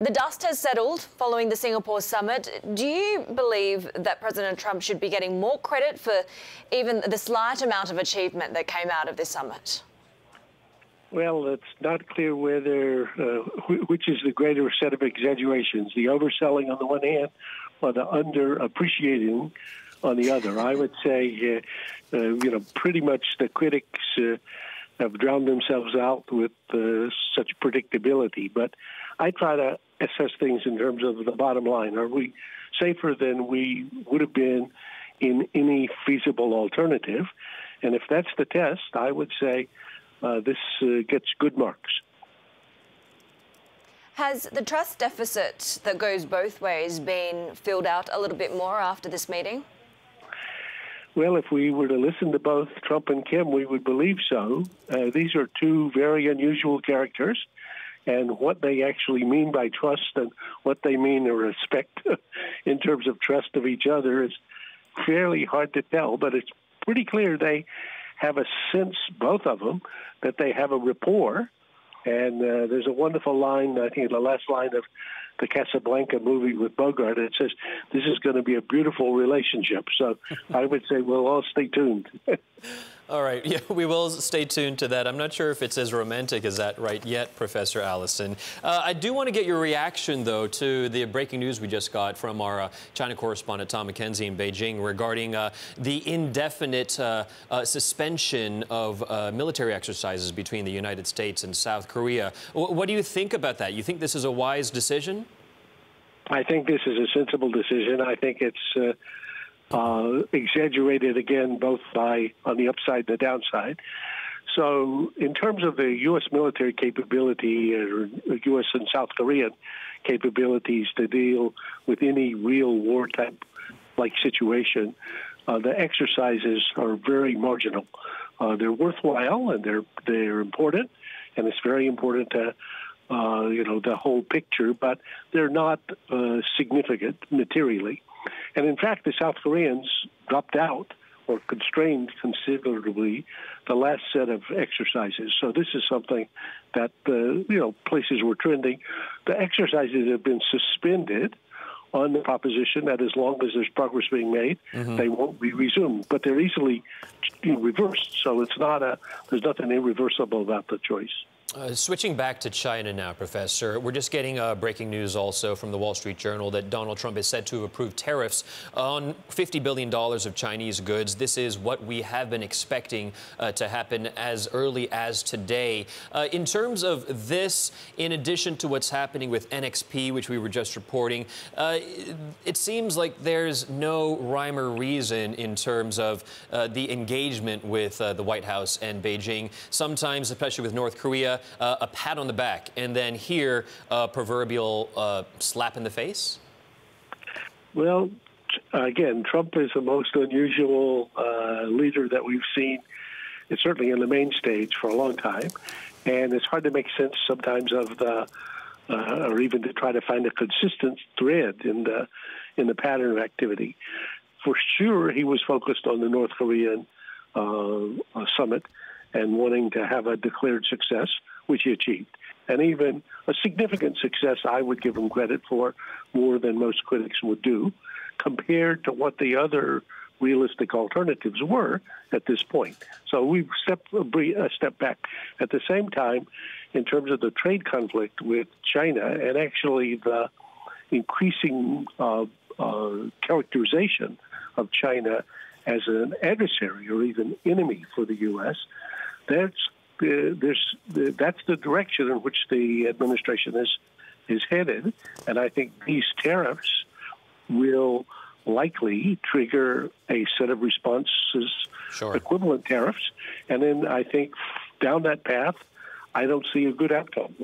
The dust has settled following the Singapore summit. Do you believe that President Trump should be getting more credit for even the slight amount of achievement that came out of this summit? Well, it's not clear whether which is the greater set of exaggerations, the overselling on the one hand or the underappreciating on the other. I would say, pretty much the critics have drowned themselves out with such predictability. But I try to assess things in terms of the bottom line. Are we safer than we would have been in any feasible alternative? And if that's the test, I would say this gets good marks. Has the trust deficit that goes both ways been filled out a little bit more after this meeting? Well, if we were to listen to both Trump and Kim, we would believe so. These are two very unusual characters, and what they actually mean by trust and what they mean or respect in terms of trust of each other is fairly hard to tell, but it's pretty clear they have a sense, both of them, that they have a rapport. And there's a wonderful line, I think the last line of the Casablanca movie with Bogart. It says, this is going to be a beautiful relationship. So I would say we'll all stay tuned. All right. Yeah, we will stay tuned to that. I'm not sure if it's as romantic as that right yet, Professor Allison. I do want to get your reaction, though, to the breaking news we just got from our China correspondent, Tom McKenzie, in Beijing regarding the indefinite suspension of military exercises between the United States and South Korea. What do you think about that? You think this is a wise decision? I think this is a sensible decision. I think it's exaggerated again, both on the upside and the downside. So in terms of the U.S. military capability or U.S. and South Korean capabilities to deal with any real war-type like situation, the exercises are very marginal. They're worthwhile and they're important, and it's very important to the whole picture, but they're not significant materially. And in fact, the South Koreans dropped out or constrained considerably the last set of exercises. So this is something that, places were trending. The exercises have been suspended on the proposition that as long as there's progress being made, they won't be resumed. But they're easily reversed. So there's nothing irreversible about the choice. Switching back to China now, Professor, we're just getting breaking news also from the Wall Street Journal that Donald Trump is said to have approved tariffs on $50 billion of Chinese goods. This is what we have been expecting to happen as early as today. In terms of this, in addition to what's happening with NXP, which we were just reporting, it seems like there's no rhyme or reason in terms of the engagement with the White House and Beijing. Sometimes, especially with North Korea, a pat on the back, and then here, a proverbial slap in the face? Well, again, Trump is the most unusual leader that we've seen, certainly in the main stage, for a long time. And it's hard to make sense sometimes of or even to try to find a consistent thread in the pattern of activity. For sure, he was focused on the North Korean summit and wanting to have a declared success, which he achieved. And even a significant success, I would give him credit for, more than most critics would do, compared to what the other realistic alternatives were at this point. So we've stepped a step back. At the same time, in terms of the trade conflict with China and actually the increasing characterization of China as an adversary or even enemy for the U.S., that's the direction in which the administration is headed. And I think these tariffs will likely trigger a set of responses, equivalent tariffs. And then I think down that path, I don't see a good outcome.